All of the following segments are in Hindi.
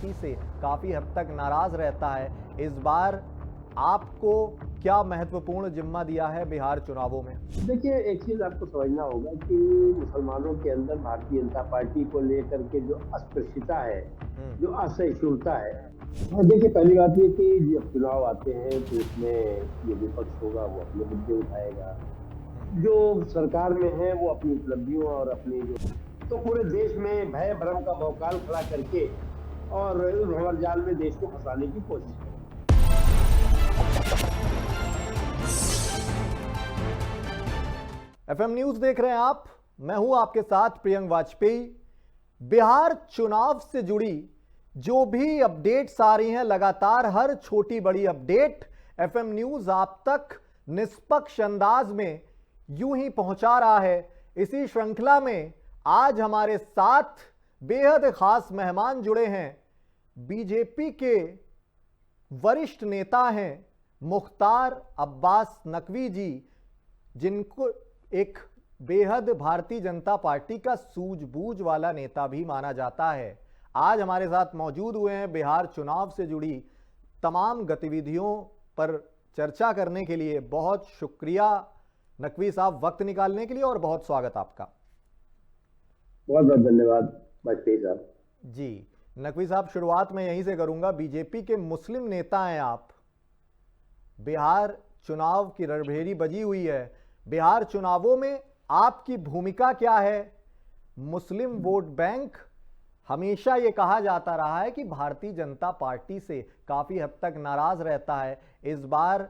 पार्टी से काफी हद तक नाराज रहता है। इस बार आपको क्या महत्वपूर्ण जिम्मा दिया है बिहार चुनावों में? देखिए, एक चीज़ आपको समझना होगा कि मुसलमानों के अंदर भारतीय जनता पार्टी को लेकर के जो अस्पृश्यता है, जो असहिष्णुता है, देखिए पहली बात ये कि जब चुनाव आते हैं तो उसमें जो विपक्ष होगा वो अपने मुद्दे उठाएगा। जो सरकार में है वो अपनी उपलब्धियों और अपनी जो तो पूरे देश में भय भ्रम का भौकाल खड़ा करके और भंवर जाल में देश को फंसाने की कोशिश करें। एफएम न्यूज देख रहे हैं आप, मैं हूं आपके साथ प्रियंक वाजपेयी। बिहार चुनाव से जुड़ी जो भी अपडेट्स आ रही हैं, लगातार हर छोटी बड़ी अपडेट एफएम न्यूज आप तक निष्पक्ष अंदाज में यूं ही पहुंचा रहा है। इसी श्रृंखला में आज हमारे साथ बेहद खास मेहमान जुड़े हैं। बीजेपी के वरिष्ठ नेता हैं मुख्तार अब्बास नकवी जी, जिनको एक बेहद भारतीय जनता पार्टी का सूझबूझ वाला नेता भी माना जाता है। आज हमारे साथ मौजूद हुए हैं बिहार चुनाव से जुड़ी तमाम गतिविधियों पर चर्चा करने के लिए। बहुत शुक्रिया नकवी साहब वक्त निकालने के लिए, और बहुत स्वागत आपका। बहुत बहुत धन्यवाद वाजपेयी साहब। जी नकवी साहब, शुरुआत में यहीं से करूंगा। बीजेपी के मुस्लिम नेता हैं आप, बिहार चुनाव की रणभेरी बजी हुई है। बिहार चुनावों में आपकी भूमिका क्या है? मुस्लिम वोट बैंक, हमेशा यह कहा जाता रहा है कि भारतीय जनता पार्टी से काफी हद तक नाराज रहता है। इस बार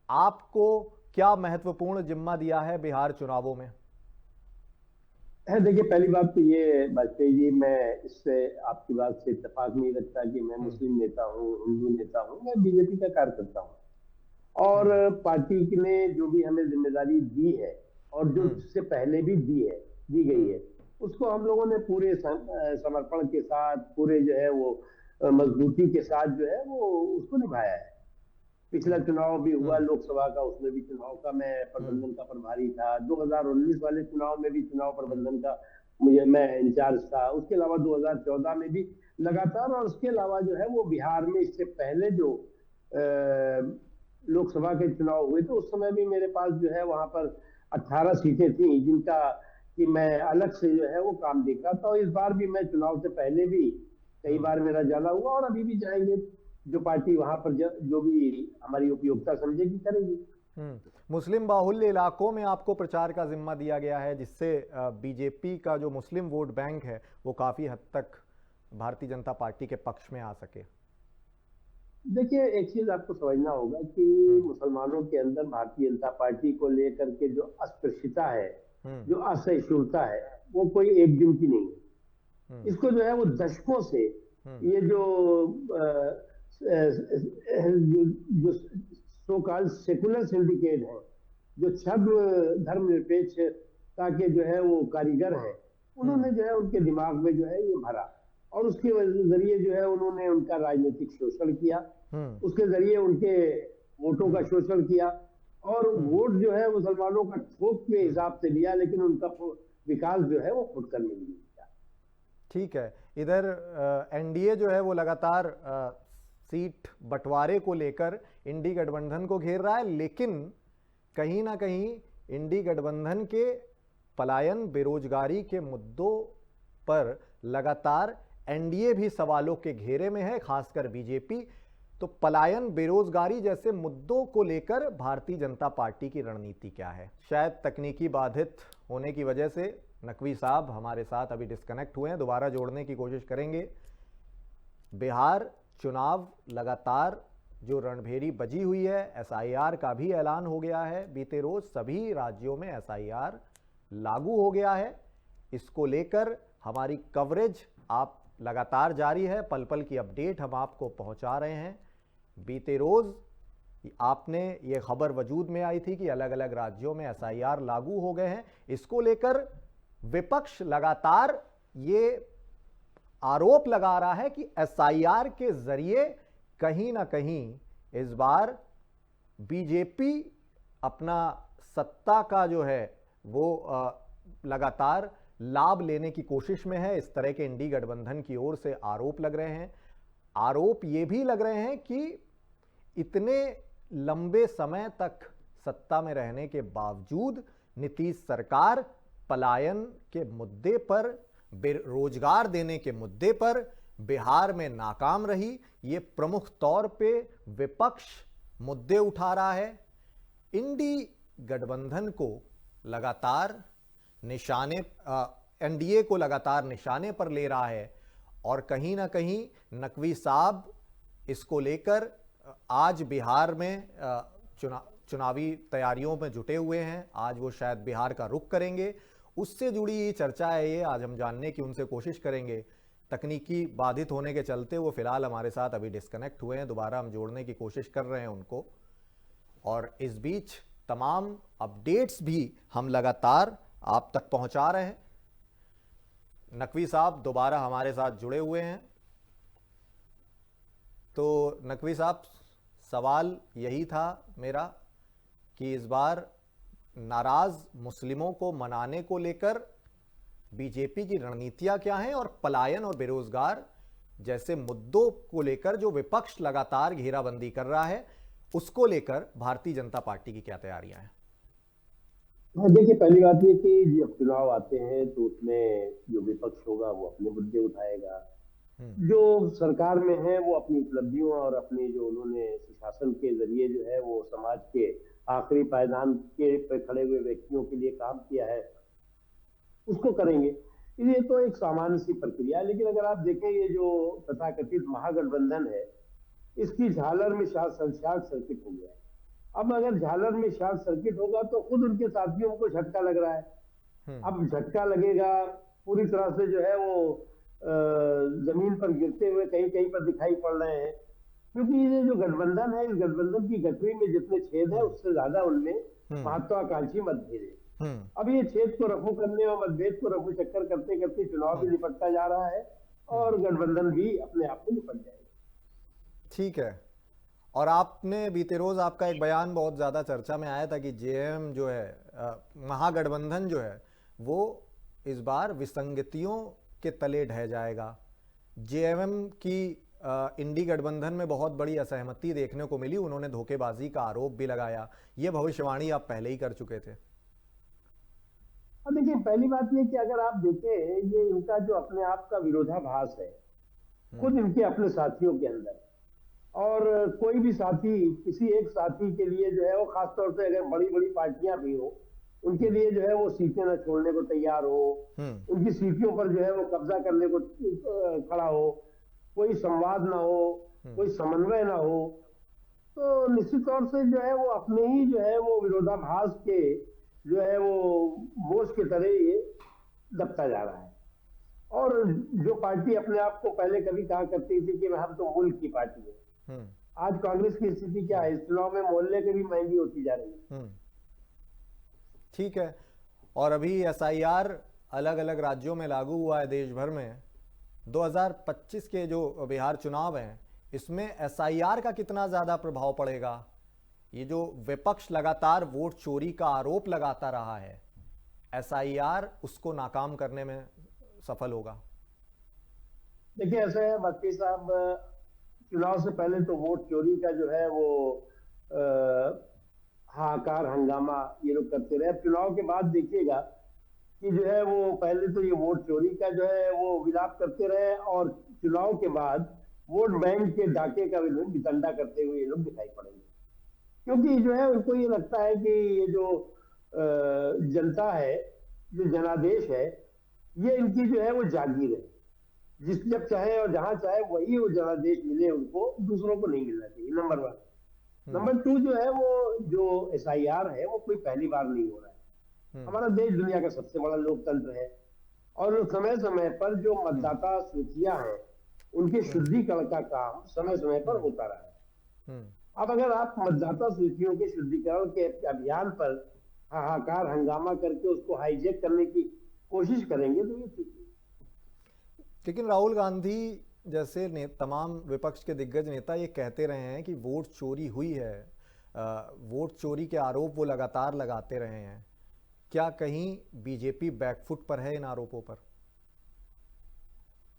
आपको क्या महत्वपूर्ण जिम्मा दिया है बिहार चुनावों में? देखिए, पहली बात तो ये वाजपेयी जी, मैं इससे आपकी बात से इत्तेफाक नहीं रखता कि मैं मुस्लिम नेता हूँ, हिंदू नेता हूँ। मैं बीजेपी का कार्यकर्ता हूँ और पार्टी ने जो भी हमें जिम्मेदारी दी है और जो उससे पहले भी दी गई है, उसको हम लोगों ने पूरे समर्पण के साथ, पूरे जो है वो मजबूती के साथ जो है वो उसको निभाया है। पिछला चुनाव भी हुआ लोकसभा का, उसमें भी चुनाव का मैं प्रबंधन का प्रभारी था। 2019 वाले चुनाव में भी चुनाव प्रबंधन का मैं इंचार्ज था। उसके अलावा 2014 में भी लगातार, और उसके अलावा जो है वो बिहार में इससे पहले जो लोकसभा के चुनाव हुए तो उस समय भी मेरे पास जो है वहां पर 18 सीटें थी जिनका कि मैं अलग से जो है वो काम देखा था। और इस बार भी मैं चुनाव से पहले भी कई बार मेरा जाना हुआ और अभी भी जाएंगे। जो पार्टी वहां पर जो भी हमारी उपयोगिता समझेगी करेगी। मुस्लिम बाहुल्य इलाकों में आपको प्रचार का जिम्मा दिया गया है, जिससे बीजेपी का जो मुस्लिम वोट बैंक है वो काफी हद तक भारतीय जनता पार्टी के पक्ष में आ सके। देखिए, एक चीज आपको समझना होगा कि मुसलमानों के अंदर भारतीय जनता पार्टी को लेकर के जो अस्पृश्यता है, जो असहिष्णुता है, वो कोई एक दिन की नहीं है। इसको जो है वो दशकों से ये जो सो कॉल्ड सेकुलर सिंडिकेट है, जो छद्म धर्मनिरपेक्षता के जो है वो कारीगर हैं, उन्होंने जो है उनके दिमाग में जो है ये भरा और उसके जरिए जो है उन्होंने उनका राजनीतिक शोषण किया, उसके जरिए उनके वोटों का शोषण किया और वोट जो है मुसलमानों का थोक के हिसाब से लिया, लेकिन उनका विकास जो है वो खुद करने नहीं दिया। ठीक है, इधर एनडीए जो है वो लगातार सीट बंटवारे को लेकर इंडी गठबंधन को घेर रहा है, लेकिन कहीं ना कहीं इंडी गठबंधन के पलायन, बेरोजगारी के मुद्दों पर लगातार एनडीए भी सवालों के घेरे में है, खासकर बीजेपी। तो पलायन, बेरोजगारी जैसे मुद्दों को लेकर भारतीय जनता पार्टी की रणनीति क्या है? शायद तकनीकी बाधित होने की वजह से नकवी साहब हमारे साथ अभी डिस्कनेक्ट हुए हैं, दोबारा जोड़ने की कोशिश करेंगे। बिहार चुनाव लगातार जो रणभेरी बजी हुई है, एसआईआर का भी ऐलान हो गया है बीते रोज, सभी राज्यों में एसआईआर लागू हो गया है। इसको लेकर हमारी कवरेज आप लगातार जारी है, पल पल की अपडेट हम आपको पहुंचा रहे हैं। बीते रोज आपने ये खबर वजूद में आई थी कि अलग अलग राज्यों में एसआईआर लागू हो गए हैं। इसको लेकर विपक्ष लगातार ये आरोप लगा रहा है कि एसआईआर के जरिए कहीं ना कहीं इस बार बीजेपी अपना सत्ता का जो है वो लगातार लाभ लेने की कोशिश में है। इस तरह के इंडी गठबंधन की ओर से आरोप लग रहे हैं। आरोप ये भी लग रहे हैं कि इतने लंबे समय तक सत्ता में रहने के बावजूद नीतीश सरकार पलायन के मुद्दे पर, बेरोजगार देने के मुद्दे पर बिहार में नाकाम रही। ये प्रमुख तौर पे विपक्ष मुद्दे उठा रहा है, इंडी गठबंधन को लगातार निशाने, एनडीए को लगातार निशाने पर ले रहा है, और कहीं ना कहीं नकवी साहब इसको लेकर आज बिहार में चुनावी तैयारियों में जुटे हुए हैं। आज वो शायद बिहार का रुख करेंगे, उससे जुड़ी चर्चा है ये, आज हम जानने की उनसे कोशिश करेंगे। तकनीकी बाधित होने के चलते वो फिलहाल हमारे साथ अभी डिस्कनेक्ट हुए हैं, दोबारा हम जोड़ने की कोशिश कर रहे हैं उनको, और इस बीच तमाम अपडेट्स भी हम लगातार आप तक पहुंचा रहे हैं। नकवी साहब दोबारा हमारे साथ जुड़े हुए हैं। तो नकवी साहब, सवाल यही था मेरा कि इस बार नाराज मुस्लिमों को मनाने को लेकर बीजेपी की रणनीतियां क्या हैं, और पलायन और बेरोजगार जैसे मुद्दों को लेकर जो विपक्ष लगातार घेराबंदी कर रहा है, उसको लेकर भारतीय जनता पार्टी की क्या तैयारियां हैं? देखिए, पहली बात ये कि जब चुनाव आते हैं तो उसमें जो विपक्ष होगा वो अपने मुद्दे उठाएगा, जो सरकार में है वो अपनी उपलब्धियों और अपनी जो उन्होंने सुशासन के जरिए जो है वो समाज के आखिरी पायदान के पे खड़े हुए व्यक्तियों के लिए काम किया है उसको करेंगे। ये तो एक सामान्य सी प्रक्रिया है। लेकिन अगर आप देखें, ये जो तथाकथित महागठबंधन है, इसकी झालर में शॉर्ट सर्किट हो गया है। अब अगर झालर में शॉर्ट सर्किट होगा तो खुद उनके साथियों को झटका लग रहा है। अब झटका लगेगा, पूरी तरह से जो है वो जमीन पर गिरते हुए कहीं कहीं पर दिखाई पड़ रहे हैं, क्योंकि ये जो गठबंधन है, इस गठबंधन की गठरी में जितने छेद है उससे ज्यादा उनमें महत्वाकांक्षी मतभेद है। अब ये छेद को रफू करने और मतभेद को रफू चक्कर करते करते चुनाव भी निपटता जा रहा है और गठबंधन भी अपने आप में निपट जाएगा। ठीक है। और आपने बीते रोज आपका एक बयान बहुत ज्यादा चर्चा में आया था कि जेएम जो है, महागठबंधन जो है वो इस बार विसंगतियों के तले ढह जाएगा। जेएमएम की इंडी गठबंधन में बहुत बड़ी असहमति देखने को मिली, उन्होंने धोखेबाजी का आरोप भी लगाया। ये भविष्यवाणी आप पहले ही कर चुके थे। अब देखिए, पहली बात ये कि अगर आप देखें, ये इनका जो अपने आप का विरोधाभास है खुद इनके अपने साथियों के अंदर, और कोई भी साथी किसी एक साथी के लिए जो है वो, खासतौर से अगर बड़ी बड़ी पार्टियां भी हो, उनके लिए जो है वो सीटें न छोड़ने को तैयार हो, उनकी सीटों पर जो है वो कब्जा करने को खड़ा हो, कोई संवाद ना हो, कोई समन्वय ना हो, तो निश्चित तौर से जो है वो अपने ही जो है वो विरोधाभास के जो है वो बोझ की तरह ये दबता जा रहा है। और जो पार्टी अपने आप को पहले कभी कहा करती थी कि हम तो मुल्क की पार्टी है, आज कांग्रेस की स्थिति क्या है? इस चुनाव में मोहल्ले की भी महंगी होती जा रही है। ठीक है। और अभी एसआईआर अलग अलग राज्यों में लागू हुआ है देश भर में। 2025 के जो बिहार चुनाव हैं, इसमें एसआईआर का कितना ज्यादा प्रभाव पड़ेगा? ये जो विपक्ष लगातार वोट चोरी का आरोप लगाता रहा है, एसआईआर उसको नाकाम करने में सफल होगा? देखिए, ऐसा है बाकी साहब, चुनाव से पहले तो वोट चोरी का जो है वो हाहाकार हंगामा ये लोग करते रहे। चुनाव के बाद देखिएगा कि जो है वो पहले तो ये वोट चोरी का जो है वो विलाप करते रहे, और चुनाव के बाद वोट बैंक के डाके का वितंडा करते हुए ये लोग दिखाई पड़ेंगे, क्योंकि जो है उनको ये लगता है कि ये जो जनता है, जो जनादेश है, ये इनकी जो है वो जागीर है, जिस जब चाहे और जहां चाहे वही वो जनादेश मिले उनको, दूसरों को नहीं मिलना चाहिए। नंबर 1। नंबर 2 जो है वो जो एसआईआर है वो कोई पहली बार नहीं हो रहा है। हमारा देश दुनिया का सबसे बड़ा लोकतंत्र है, और समय समय पर जो मतदाता सूचियां हैं उनके शुद्धिकरण का काम समय समय पर होता रहा है। अब अगर आप मतदाता सूचियों के शुद्धिकरण के अभियान पर हाहाकार हंगामा करके उसको हाईजैक करने की कोशिश करेंगे तो ये ठीक है। लेकिन राहुल गांधी जैसे तमाम विपक्ष के दिग्गज नेता ये कहते रहे हैं कि वोट चोरी हुई है, वोट चोरी के आरोप वो लगातार लगाते रहे हैं। क्या कहीं बीजेपी बैकफुट पर है इन आरोपों पर?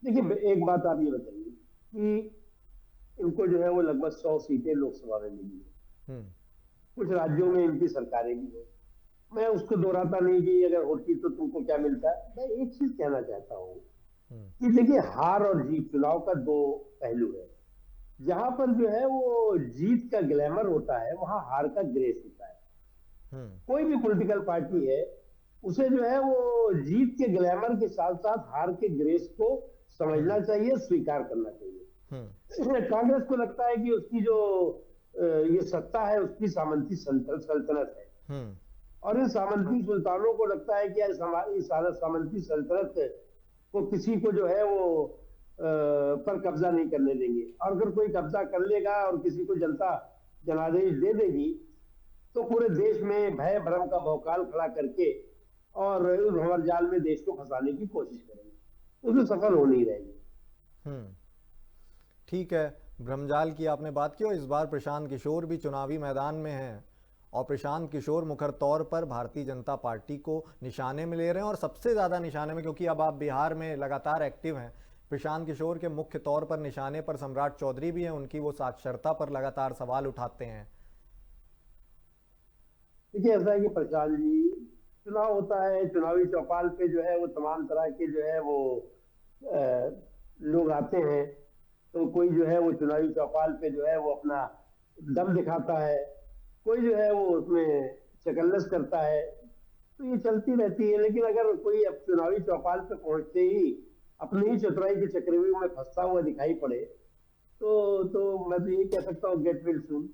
देखिए, एक बात आप ये बताइए कि इनको जो है वो लगभग 100 सीटें लोकसभा में मिली है। कुछ राज्यों में इनकी सरकारें भी हैं। मैं उसको दोहराता नहीं कि अगर होती तो तुमको क्या मिलता है। मैं एक चीज कहना चाहता हूँ कि देखिए, हार और जीत चुनाव का दो पहलू है। जहां पर जो है वो जीत का ग्लैमर होता है, वहां हार का ग्रेस होता है। कोई भी पॉलिटिकल पार्टी है, उसे जो है वो जीत के ग्लैमर के साथ साथ हार के ग्रेस को समझना चाहिए, स्वीकार करना चाहिए। कांग्रेस को लगता है कि उसकी जो ये सत्ता है, उसकी सामंती सल्तनत है, और इन सामंती सुल्तानों को लगता है कि हमारी सामंती सल्तनत को किसी को जो है वो पर कब्जा नहीं करने देंगे। और अगर कोई कब्जा कर लेगा और किसी को जनता जनादेश दे देगी, तो पूरे देश में भय भ्रम का भौकाल खड़ा करके और उस भंवर जाल में देश को फंसाने की कोशिश करेंगे, उसमें सफल हो नहीं रहेगी। ठीक है, भ्रमजाल की आपने बात की, और इस बार प्रशांत किशोर भी चुनावी मैदान में हैं, और प्रशांत किशोर मुखर तौर पर भारतीय जनता पार्टी को निशाने में ले रहे हैं, और सबसे ज़्यादा निशाने में, क्योंकि अब आप बिहार में लगातार एक्टिव हैं, प्रशांत किशोर के मुख्य तौर पर निशाने पर सम्राट चौधरी भी हैं, उनकी वो साक्षरता पर लगातार सवाल उठाते हैं। देखिए, ऐसा है कि प्रशांत जी, चुनाव होता है, चुनावी चौपाल पे जो है वो तमाम तरह के जो है वो लोग आते हैं। तो कोई जो है वो चुनावी चौपाल पे जो है वो अपना दम दिखाता है, कोई जो है वो उसमें चकल्लस करता है, तो ये चलती रहती है। लेकिन अगर कोई अब चुनावी चौपाल पे पहुंचते ही अपनी ही चतुराई के चक्रव्यूह में फंसता हुआ दिखाई पड़े, तो मैं तो यही कह सकता हूँ, गेट वेल सून।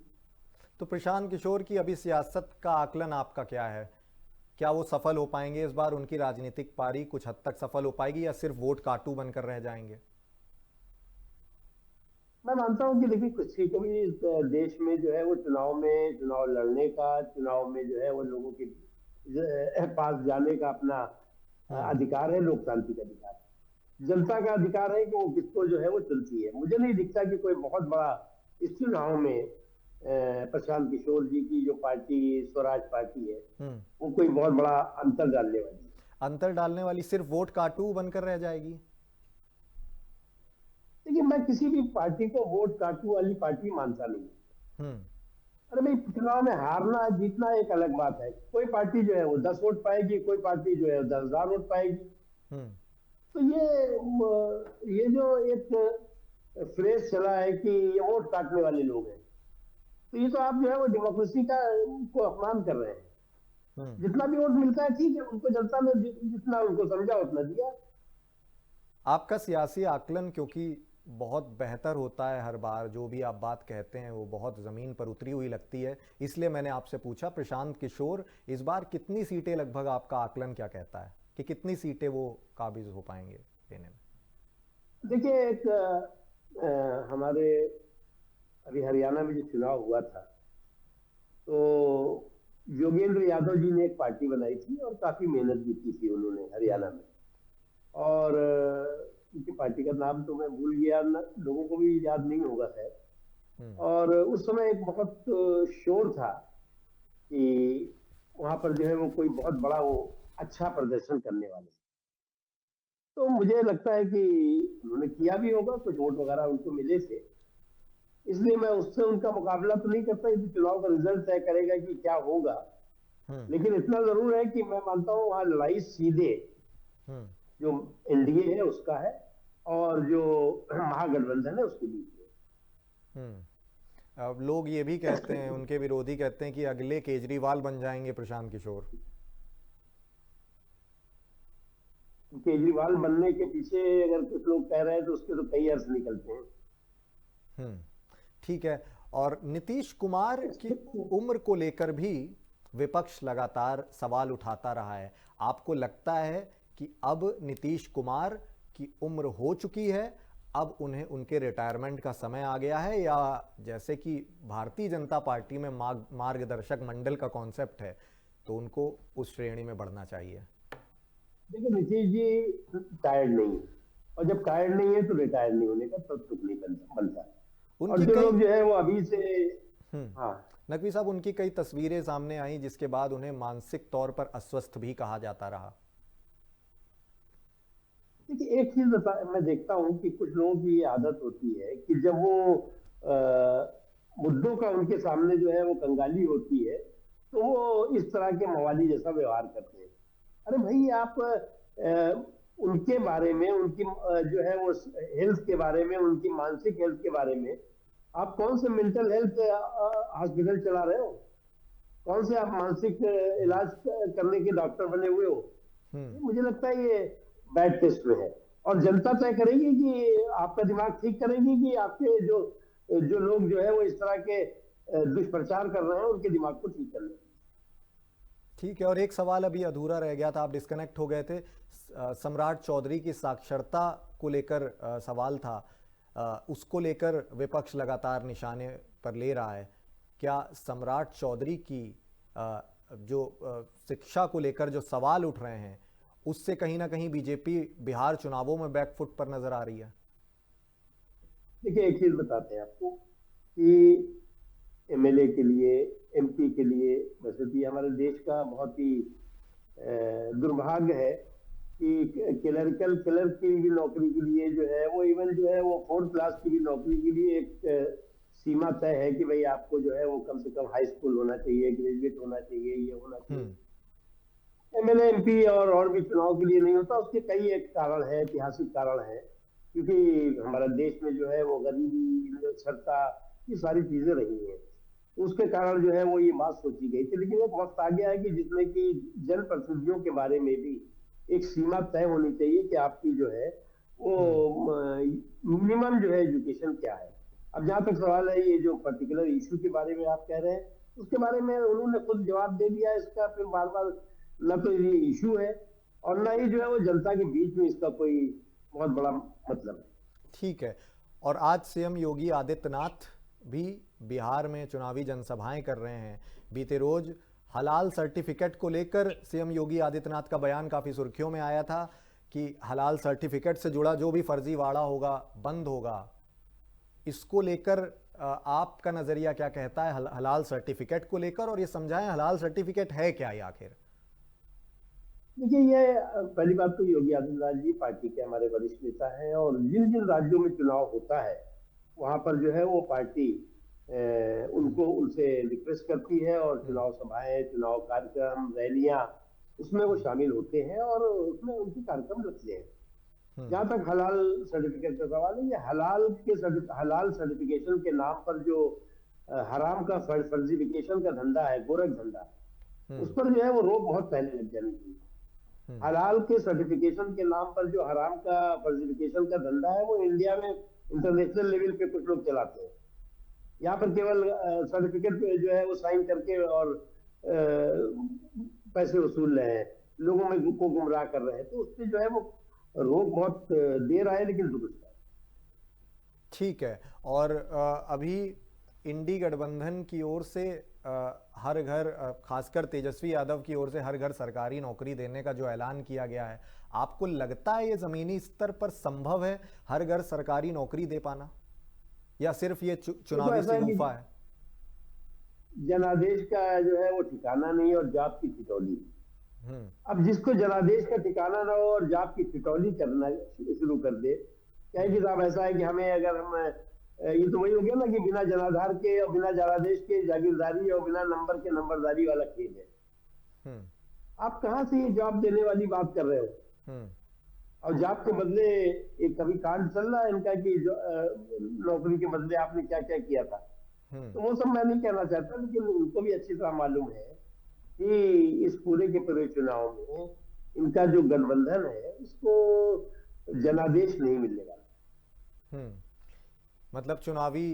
तो प्रशांत किशोर की अभी सियासत का आकलन आपका क्या है? क्या वो सफल हो पाएंगे इस बार? उनकी राजनीतिक पारी कुछ हद तक सफल हो पाएगी, या सिर्फ वोट काटू बनकर रह जाएंगे? मैं मानता हूं कि देखिए, किसी को भी इस देश में जो है वो चुनाव लड़ने का, चुनाव में जो है वो लोगों के पास जाने का अपना अधिकार है, लोकतांत्रिक अधिकार। जनता का अधिकार है कि वो किसको जो है वो चुनती है। मुझे नहीं दिखता कि कोई बहुत बड़ा इस चुनाव में प्रशांत किशोर जी की जो पार्टी स्वराज पार्टी है, वो कोई बहुत बड़ा अंतर डालने वाली है। अंतर डालने वाली सिर्फ वोट काटू बनकर रह जाएगी? देखिए, मैं किसी भी पार्टी को वोट काटू वाली पार्टी मानता नहीं। अरे भाई, चुनाव में हारना जीतना एक अलग बात है। कोई पार्टी जो है वो 10 वोट पाएगी, कोई पार्टी जो है 10,000 वोट पाएगी। तो ये जो एक फ्रेज चला है कि ये वोट काटने वाले लोग हैं, तो ये तो आप जो है वो डेमोक्रेसी का को अपमान कर रहे हैं। जितना भी वोट मिलता है ठीक है, उनको जनता ने जितना उनको समझा उतना दिया। आपका सियासी आकलन क्योंकि बहुत बेहतर होता है हर बार, जो भी आप बात कहते हैं वो बहुत ज़मीन पर उतरी हुई लगती है, इसलिए मैंने आपसे पूछा प्रशांत किशोर इस बार कितनी सीटें, लगभग आपका आकलन क्या कहता है कि कितनी सीटें वो काबिज हो पाएंगे लेने में? देखिए, एक हमारे अभी हरियाणा में जो चुनाव हुआ था, तो योगेंद्र यादव जी ने एक पार्टी बनाई थी और काफी मेहनत भी की थी उन्होंने हरियाणा में। और उनकी पार्टी का नाम तो मैं भूल गया, लोगों को भी याद नहीं होगा शायद। और उस समय एक बहुत शोर था कि वहां पर जो है वो कोई बहुत बड़ा वो अच्छा प्रदर्शन करने वाले। तो मुझे लगता है कि उन्होंने किया भी होगा, कुछ वोट वगैरह उनको मिले थे, इसलिए मैं उससे उनका मुकाबला तो नहीं करता। ये चुनाव का रिजल्ट तय करेगा कि क्या होगा। लेकिन इतना जरूर है कि मैं मानता हूँ वहां लड़ाई सीधे जो एनडीए है उसका है और जो महागठबंधन है उसके बीच है। अब लोग ये भी कहते हैं, उनके विरोधी कहते हैं कि अगले केजरीवाल बन जाएंगे प्रशांत किशोर। केजरीवाल बनने के पीछे अगर कुछ लोग कह रहे हैं तो उसके तो कई अर्थ निकलते हैं। ठीक है, और नीतीश कुमार की उम्र को लेकर भी विपक्ष लगातार सवाल उठाता रहा है। आपको लगता है कि अब नीतीश कुमार की उम्र हो चुकी है, अब उन्हें उनके रिटायरमेंट का समय आ गया है, या जैसे कि भारतीय जनता पार्टी में मार्गदर्शक मंडल का कॉन्सेप्ट है तो उनको उस श्रेणी में बढ़ना चाहिए? देखिए, नीतीश जी टायर्ड नहीं है, और जब टायर्ड नहीं है तो रिटायर नहीं होने का तब तुक नहीं बनता। और जो लोग जो है वो अभी से नकवी साहब, उनकी कई तस्वीरें सामने आई जिसके बाद उन्हें मानसिक तौर पर अस्वस्थ भी कहा जाता रहा। देखिए, एक चीज मैं देखता हूँ कि कुछ लोगों की ये आदत होती है कि जब वो मुद्दों का उनके सामने जो है वो कंगाली होती है, तो वो इस तरह के मवाली जैसा व्यवहार करते हैं। अरे भाई आप उनके बारे में, उनकी जो है वो हेल्थ के बारे में, उनकी मानसिक हेल्थ के बारे में आप कौन से मेंटल हेल्थ हॉस्पिटल चला रहे हो? कौन से आप मानसिक इलाज करने के डॉक्टर बने हुए हो? मुझे लगता है ये बैड टेस्ट में है, और जनता तय करेगी कि आपका दिमाग ठीक करेगी कि आपके जो जो लोग जो है वो इस तरह के दुष्प्रचार कर रहे हैं उनके दिमाग को ठीक करने। ठीक है, और एक सवाल अभी अधूरा रह गया था, आप डिस्कनेक्ट हो गए थे। सम्राट चौधरी की साक्षरता को लेकर सवाल था, उसको लेकर विपक्ष लगातार निशाने पर ले रहा है। क्या सम्राट चौधरी की जो शिक्षा को लेकर जो सवाल उठ रहे हैं उससे कहीं ना कहीं बीजेपी बिहार चुनावों में बैकफुट पर नजर आ रही है? देखिए, एक चीज बताते हैं आपको कि एमएलए के लिए, एमपी के लिए, वैसे भी हमारे देश का बहुत ही दुर्भाग्य है कि क्लर्क की भी नौकरी के लिए जो है वो, इवन जो है वो 4th क्लास की भी नौकरी के लिए एक सीमा तय है कि भाई आपको जो है वो कम से कम हाई स्कूल होना चाहिए, ग्रेजुएट होना चाहिए, ये होना चाहिए। एमएलए, एमपी और भी चुनाव के लिए नहीं होता। उसके कई एक कारण है, ऐतिहासिक कारण है, क्योंकि हमारा देश में जो है वो गरीबी, निरक्षरता, ये सारी चीजें रही हैं। उसके कारण जो है वो ये बात सोची गई थी। लेकिन एक वक्त आ गया है कि जिसमें कि जनप्रतिनिधियों के बारे में भी एक सीमा तय होनी चाहिए कि आपकी जो है वो मिनिमम जो है एजुकेशन क्या है। अब जहां तक सवाल है ये जो पर्टिकुलर इशू के बारे में आप कह रहे हैं, उसके बारे में उन्होंने खुद जवाब दे दिया इसका। फिर बार बार न तो ये इशू है और न ही जो है वो जनता के बीच में इसका कोई बहुत बड़ा मतलब है। ठीक है, और आज सीएम योगी आदित्यनाथ भी बिहार में चुनावी जनसभाएं कर रहे हैं। बीते रोज हलाल सर्टिफिकेट को लेकर सीएम योगी आदित्यनाथ का बयान काफ़ी सुर्खियों में आया था कि हलाल सर्टिफिकेट से जुड़ा जो भी फर्जीवाड़ा होगा बंद होगा। इसको लेकर आपका नज़रिया क्या कहता है हलाल सर्टिफिकेट को लेकर, और ये समझाएं हलाल सर्टिफिकेट है क्या ये आखिर? देखिए, ये पहली बात तो योगी आदित्यनाथ जी पार्टी के हमारे वरिष्ठ नेता हैं, और जिन जिन राज्यों में चुनाव होता है वहां पर जो है वो पार्टी उनको उनसे रिक्वेस्ट करती है, और चुनाव सभाएं, चुनाव कार्यक्रम, रैलियां, उसमें वो शामिल होते हैं और उसमें उनके कार्यक्रम रखते हैं। जहां तक हलाल सर्टिफिकेट का सवाल है, ये हलाल सर्टिफिकेशन के नाम पर जो हराम का फर्जिफिकेशन का धंधा है, गोरख धंधा, उस पर जो है वो रोक बहुत पहले लग जानी चाहिए। हलाल के सर्टिफिकेशन के नाम पर जो हराम का फर्जिफिकेशन का धंधा है वो इंडिया में इंटरनेशनल लेवल पे कुछ लोग चलाते हैं। यहाँ पर केवल सर्टिफिकेट जो है वो साइन करके और पैसे वसूल रहे हैं, लोगों में को गुमराह कर रहे हैं, तो उससे जो है वो रोक बहुत देर आए लेकिन दुरुस्त है। ठीक है, और अभी इंडी गठबंधन की ओर से हर घर, खासकर तेजस्वी यादव की ओर से हर घर सरकारी नौकरी देने का जो ऐलान किया गया है, आपको लगता है ये जमीनी स्तर पर संभव है हर घर सरकारी नौकरी दे पाना, या सिर्फ ये चुनावी सिगुफा है? जनादेश का जो है वो ठिकाना नहीं और जाप की ठिठौली। अब जिसको जनादेश का ठिकाना ना हो और जाप की ठिठौली करना शुरू कर दे, क्या कि साहब ऐसा है कि हमें, अगर हम, ये तो वही हो गया ना कि बिना जनाधार के और बिना जनादेश के जागीरदारी और बिना नंबर के नंबरदारी वाला खेल है। आप कहां से ये जॉब देने वाली बात कर रहे हो? और जॉब के बदले एक कभी कांड चल रहा है इनका कि नौकरी के बदले आपने क्या क्या किया था, तो वो सब मैं नहीं कहना चाहता, लेकिन उनको भी अच्छी तरह मालूम है कि इस पूरे के पूरे चुनाव में इनका जो गठबंधन है उसको जनादेश नहीं मिलेगा। मतलब चुनावी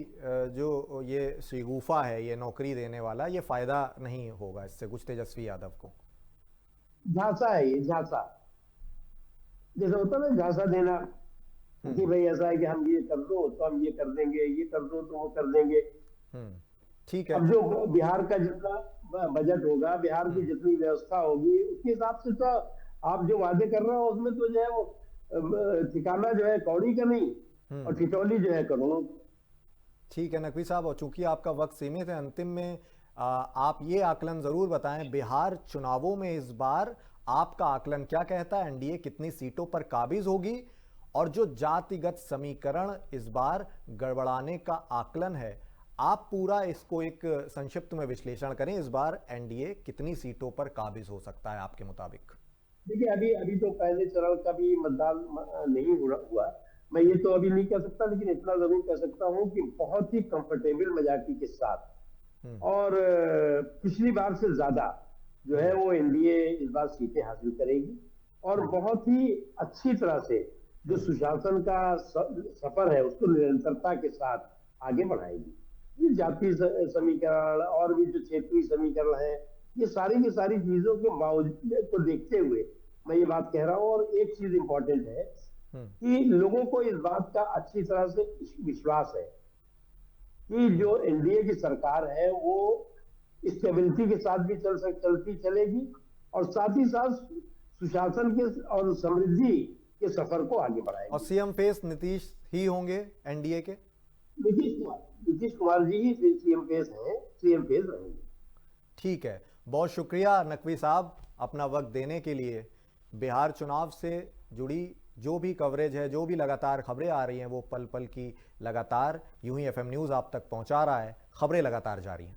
जो ये शिगुफा है, ये नौकरी देने वाला, ये फायदा नहीं होगा इससे कुछ तेजस्वी यादव को। झांसा है ये, झांसा, जैसे होता ना झांसा देना कि भाई ऐसा है कि हम ये कर दो तो हम ये कर देंगे, ये कर दो तो वो कर देंगे। ठीक है, अब जो बिहार का जितना बजट होगा, बिहार की जितनी व्यवस्था होगी, उसके हिसाब से तो आप जो वादे कर रहे हो उसमें तो जो है वो ठिकाना जो है कौड़ी का नहीं और ठिठौली जो है करोड़ों। ठीक है नकवी साहब, और चूंकि आपका वक्त सीमित है, अंतिम में आप ये आकलन जरूर बताएं, बिहार चुनावों में इस बार आपका आकलन क्या कहता है? एनडीए कितनी सीटों पर काबिज होगी और जो जातिगत समीकरण इस बार गड़बड़ाने का आकलन है, आप पूरा इसको एक संक्षिप्त में विश्लेषण करें। इस बार एनडीए कितनी सीटों पर काबिज हो सकता है आपके मुताबिक? देखिए, अभी अभी तो पहले चरण का भी मतदान नहीं हुआ। मैं ये तो अभी नहीं कह सकता, लेकिन इतना जरूर कह सकता हूँ कि बहुत ही कंफर्टेबल मेजॉरिटी के साथ और पिछली बार से ज्यादा जो है वो एनडीए इस बार सीटें हासिल करेगी और बहुत ही अच्छी तरह से जो सुशासन का सफर है उसको निरंतरता के साथ आगे बढ़ाएगी। ये जातीय समीकरण और भी जो क्षेत्रीय समीकरण है, ये सारी की सारी चीजों के बावजूद को देखते हुए मैं ये बात कह रहा हूँ। और एक चीज इंपॉर्टेंट है कि लोगों को इस बात का अच्छी तरह से विश्वास है कि जो एनडीए की सरकार है वो स्टेबिलिटी के साथ भी चलती चलेगी और साथ ही साथ सुशासन के और समृद्धि के सफर को आगे बढ़ाएगी। और सीएम फेस नीतीश ही होंगे एनडीए के? नीतीश कुमार जी ही सीएम फेस रहेंगे। ठीक है, बहुत शुक्रिया नकवी साहब अपना वक्त देने के लिए। बिहार चुनाव से जुड़ी जो भी कवरेज है, जो भी लगातार खबरें आ रही हैं, वो पल पल की लगातार यूं ही एफएम न्यूज़ आप तक पहुंचा रहा है। खबरें लगातार जारी हैं।